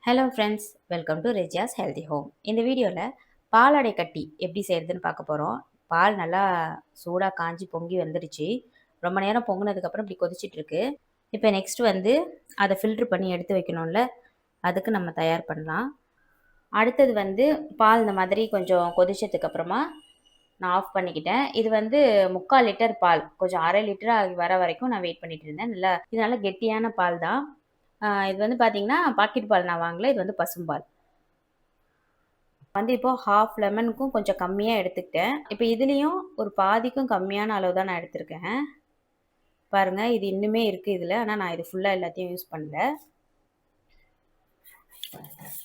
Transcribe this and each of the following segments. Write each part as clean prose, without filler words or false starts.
Hello friends, welcome to ரெஜியாஸ் healthy home. இந்த வீடியோவில் பாலாடை கட்டி எப்படி செய்கிறதுன்னு பார்க்க போகிறோம். பால் நல்லா சூடாக காஞ்சி பொங்கி வந்துடுச்சு. ரொம்ப நேரம் பொங்கினதுக்கப்புறம் இப்படி கொதிச்சிட்ருக்கு. இப்போ நெக்ஸ்ட் வந்து அதை ஃபில்ட்ரு பண்ணி எடுத்து வைக்கணும்ல, அதுக்கு நம்ம தயார் பண்ணலாம். அடுத்தது வந்து பால் இந்த மாதிரி கொஞ்சம் கொதிச்சதுக்கப்புறமா நான் ஆஃப் பண்ணிக்கிட்டேன். இது வந்து 3/4 லிட்டர் பால், கொஞ்சம் 1/2 லிட்டர் ஆகி வர வரைக்கும் நான் வெயிட் பண்ணிட்டு இருந்தேன். இது நல்லா கெட்டியான பால் தான். இது வந்து பார்த்தீங்கன்னா பாக்கெட் பால் நான் வாங்கல, இது வந்து பசும்பால். வந்து இப்போ ஹாஃப் லெமனுக்கும் கொஞ்சம் கம்மியாக எடுத்துக்கிட்டேன். இப்போ இதுலேயும் ஒரு பாதிக்கும் கம்மியான அளவு தான் நான் எடுத்திருக்கேன். பாருங்கள், இது இன்னுமே இருக்குது இதில், ஆனால் நான் இது ஃபுல்லாக எல்லாத்தையும் யூஸ் பண்ணல.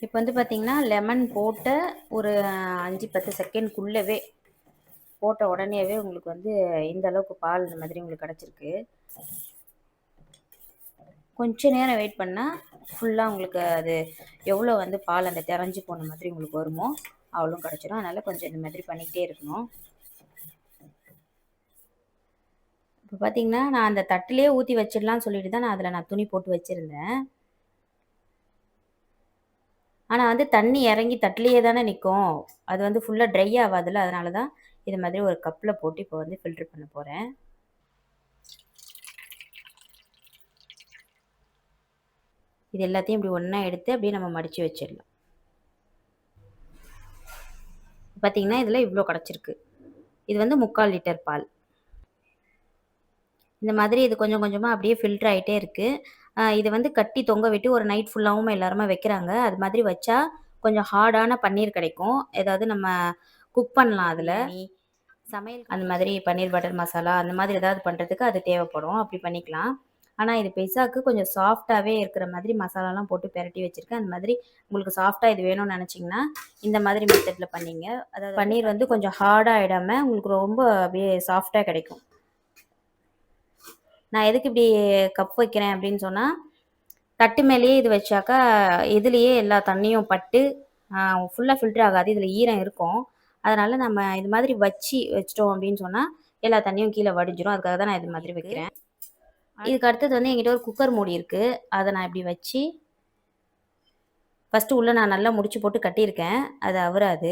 இப்போ வந்து பார்த்தீங்கன்னா லெமன் போட்ட ஒரு 5-10 செகண்ட்குள்ளவே போட்ட உடனேவே உங்களுக்கு வந்து இந்த அளவுக்கு பால் இந்த மாதிரி உங்களுக்கு கிடச்சிருக்கு. கொஞ்சம் நேரம் வெயிட் பண்ணால் ஃபுல்லாக உங்களுக்கு அது எவ்வளோ வந்து பால் அந்த திரஞ்சி போன மாதிரி உங்களுக்கு வருமோ அவ்வளோ கிடச்சிடும். அதனால் கொஞ்சம் இந்த மாதிரி பண்ணிக்கிட்டே இருக்கணும். இப்போ பார்த்தீங்கன்னா நான் அந்த தட்டிலே ஊற்றி வச்சிடலான்னு சொல்லிட்டு தான் நான் துணி போட்டு வச்சுருந்தேன். ஆனால் வந்து தண்ணி இறங்கி தட்டிலேயே தானே நிற்கும், அது வந்து ஃபுல்லாக ட்ரை ஆகாதுல்ல. அதனால தான் இது மாதிரி ஒரு கப்பில் போட்டு இப்போ வந்து ஃபில்ட்ரு பண்ண போகிறேன். இது எல்லாத்தையும் இப்படி ஒன்றா எடுத்து அப்படியே நம்ம மடித்து வச்சிடலாம். பார்த்தீங்கன்னா இதில் இவ்வளோ கிடச்சிருக்கு. இது வந்து 3/4 லிட்டர் பால். இந்த மாதிரி இது கொஞ்சம் கொஞ்சமாக அப்படியே ஃபில்ட்ரு ஆகிட்டே இருக்குது. இதை வந்து கட்டி தொங்க விட்டு ஒரு நைட் ஃபுல்லாகவும் எல்லாருமே வைக்கிறாங்க. அது மாதிரி வச்சா கொஞ்சம் ஹார்டான பன்னீர் கிடைக்கும். ஏதாவது நம்ம குக் பண்ணலாம் அதில். சமையல் அந்த மாதிரி பன்னீர் பட்டர் மசாலா அந்த மாதிரி ஏதாவது பண்ணுறதுக்கு அது தேவைப்படும், அப்படி பண்ணிக்கலாம். ஆனால் இது பிஸாவுக்கு கொஞ்சம் சாஃப்டாகவே இருக்கிற மாதிரி மசாலாலாம் போட்டு பெரட்டி வச்சுருக்கேன். அந்த மாதிரி உங்களுக்கு சாஃப்டாக இது வேணும்னு நினச்சிங்கன்னா இந்த மாதிரி மெத்தடில் பண்ணிங்க. அதாவது பன்னீர் வந்து கொஞ்சம் ஹார்டாக ஆகிடாமல் உங்களுக்கு ரொம்ப அப்படியே சாஃப்டாக கிடைக்கும். நான் எதுக்கு இப்படி கப் வைக்கிறேன் அப்படின்னு சொன்னால், தட்டு மேலேயே இது வச்சாக்கா இதுலேயே எல்லா தண்ணியும் பட்டு ஃபுல்லாக ஃபில்ட்ரு ஆகாது, இதில் ஈரம் இருக்கும். அதனால் நம்ம இது மாதிரி வச்சிட்டோம் அப்படின்னு சொன்னால் எல்லா தண்ணியும் கீழே வடிஞ்சிடும். அதுக்காக தான் நான் இது மாதிரி வைக்கிறேன். இதுக்கு அடுத்தது வந்து என்கிட்ட ஒரு குக்கர் மூடி இருக்குது. அதை நான் இப்படி வச்சு ஃபஸ்ட்டு உள்ளே நான் நல்லா முடிச்சு போட்டு கட்டியிருக்கேன். அது அவராது.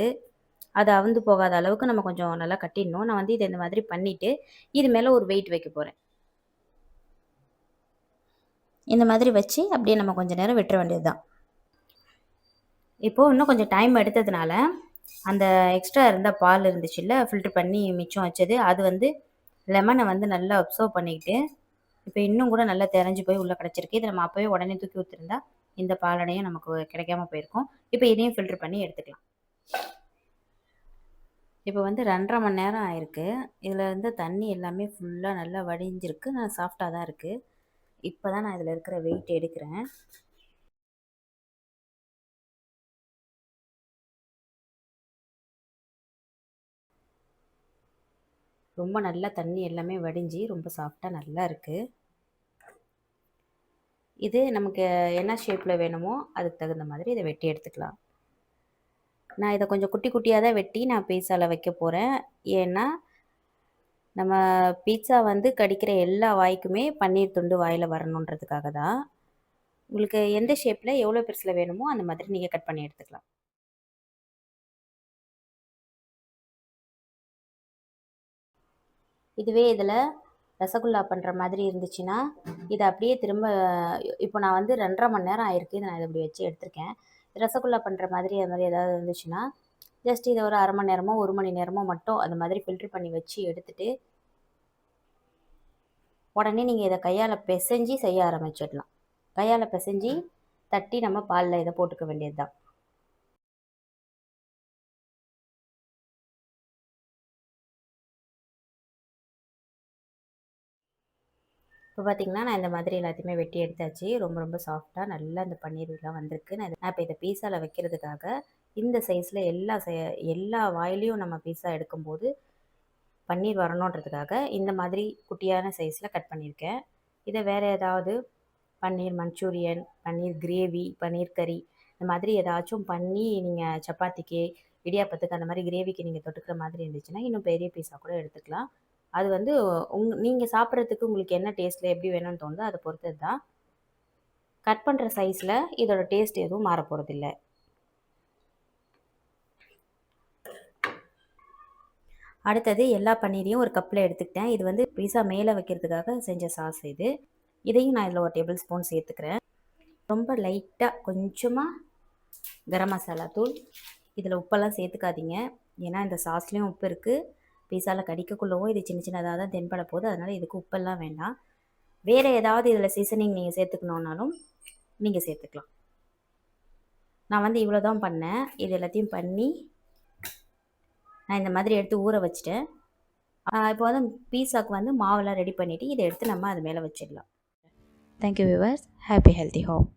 அது அவுந்து போகாத அளவுக்கு நம்ம கொஞ்சம் நல்லா கட்டிடணும். நான் வந்து இதை இந்த மாதிரி பண்ணிவிட்டு இது மேலே ஒரு வெயிட் வைக்க போகிறேன். இந்த மாதிரி வச்சு அப்படியே நம்ம கொஞ்சம் நேரம் விட்டுற வேண்டியது தான். இப்போது இன்னும் கொஞ்சம் டைம் எடுத்ததுனால அந்த எக்ஸ்ட்ரா இருந்த பால் இருந்துச்சுல்ல, ஃபில்ட்ரு பண்ணி மிச்சம் வச்சது, அது வந்து லெமனை வந்து நல்லா அப்சர்வ் பண்ணிக்கிட்டு இப்போ இன்னும் கூட நல்லா தெரிஞ்சு போய் உள்ளே கிடச்சிருக்கு. இதை நம்ம அப்போவே உடனே தூக்கி ஊற்றிருந்தா இந்த பாலடையும் நமக்கு கிடைக்காம போயிருக்கும். இப்போ இதையும் ஃபில்ட்ரு பண்ணி எடுத்துக்கலாம். இப்போ வந்து 2.5 மணி நேரம் ஆயிருக்கு. இதில் இருந்த தண்ணி எல்லாமே ஃபுல்லாக நல்லா வடிஞ்சிருக்கு. நான் சாஃப்டாக தான் இருக்குது. இப்போ தான் நான் இதில் இருக்கிற வெயிட் எடுக்கிறேன். ரொம்ப நல்லா தண்ணி எல்லாமே வடிஞ்சு ரொம்ப சாஃப்டாக நல்லா இருக்குது. இது நமக்கு என்ன ஷேப்பில் வேணுமோ அதுக்கு தகுந்த மாதிரி இதை வெட்டி எடுத்துக்கலாம். நான் இதை கொஞ்சம் குட்டி குட்டியாக தான் வெட்டி நான் பீஸாவில் வைக்க போகிறேன். ஏன்னா நம்ம பீட்சா வந்து கடிக்கிற எல்லா வாய்க்குமே பன்னீர் துண்டு வாயில் வரணுன்றதுக்காக தான். உங்களுக்கு எந்த ஷேப்பில் எவ்வளோ பெருசில் வேணுமோ அந்த மாதிரி நீங்கள் கட் பண்ணி எடுத்துக்கலாம். இதுவே இதில் ரசகுல்லா பண்ணுற மாதிரி இருந்துச்சுன்னா இதை அப்படியே திரும்ப இப்போ நான் வந்து 2.5 மணி நேரம் ஆயிருக்கு. இதை நான் இதை இப்படி வச்சு எடுத்திருக்கேன். ரசகுல்லா பண்ணுற மாதிரி அது மாதிரி ஏதாவது இருந்துச்சுன்னா ஜஸ்ட் இதை ஒரு 1/2 மணி நேரமோ 1 மணி நேரமோ மட்டும் அந்த மாதிரி ஃபில்ட்ரு பண்ணி வச்சு எடுத்துகிட்டு உடனே நீங்கள் இதை கையால் பிசைஞ்சு செய்ய ஆரம்பிச்சிடலாம். கையால் பிசைஞ்சு தட்டி நம்ம பாலில் இதை போட்டுக்க வேண்டியது தான். இப்போ பார்த்தீங்கன்னா நான் இந்த மாதிரி எல்லாத்தையுமே வெட்டி எடுத்தாச்சு. ரொம்ப ரொம்ப சாஃப்டாக நல்லா இந்த பன்னீர் இதெல்லாம் வந்திருக்கு. நான் இப்போ இதை பீஸாவில் வைக்கிறதுக்காக இந்த சைஸில் எல்லா வாயிலையும் நம்ம பீஸா எடுக்கும்போது பன்னீர் வரணுன்றதுக்காக இந்த மாதிரி குட்டியான சைஸில் கட் பண்ணியிருக்கேன். இதை வேறு ஏதாவது பன்னீர் மஞ்சூரியன், பன்னீர் கிரேவி, பன்னீர் கறி இந்த மாதிரி ஏதாச்சும் பண்ணி நீங்கள் சப்பாத்திக்கு, இடியாப்பத்துக்கு அந்த மாதிரி கிரேவிக்கு நீங்கள் தொட்டுக்கிற மாதிரி இருந்துச்சுன்னா இன்னும் பெரிய பீஸா கூட எடுத்துக்கலாம். அது வந்து நீங்கள் சாப்பிட்றதுக்கு உங்களுக்கு என்ன டேஸ்ட்டில் எப்படி வேணும்னு தோணுதோ அதை பொறுத்தது தான். கட் பண்ணுற சைஸில் இதோட டேஸ்ட் எதுவும் மாற போகிறதில்ல. அடுத்தது எல்லா பன்னீரையும் ஒரு கப்பில் எடுத்துக்கிட்டேன். இது வந்து பீஸா மேலே வைக்கிறதுக்காக செஞ்ச சாஸ் இது. இதையும் நான் இதில் ஒரு டேபிள் ஸ்பூன் சேர்த்துக்கிறேன். ரொம்ப லைட்டாக கொஞ்சமாக கரம் மசாலா தூள். இதில் உப்பெல்லாம் சேர்த்துக்காதீங்க, ஏன்னா இந்த சாஸ்லேயும் உப்பு இருக்குது. பீஸாவில் கடிக்கக்குள்ளவும் இது சின்ன சின்னதாக தான் தென்பட போகுது, அதனால் இதுக்கு உப்பெல்லாம் வேண்டாம். வேறு ஏதாவது இதில் சீசனிங் நீங்கள் சேர்த்துக்கணுன்னாலும் நீங்கள் சேர்த்துக்கலாம். நான் வந்து இவ்வளோ தான் பண்ணேன். இது எல்லாத்தையும் பண்ணி நான் இந்த மாதிரி எடுத்து ஊற வச்சுட்டேன். இப்போ வந்து பீஸாவுக்கு வந்து மாவெல்லாம் ரெடி பண்ணிவிட்டு இதை எடுத்து நம்ம அது மேலே வச்சிடலாம். Thank you viewers. Happy healthy home.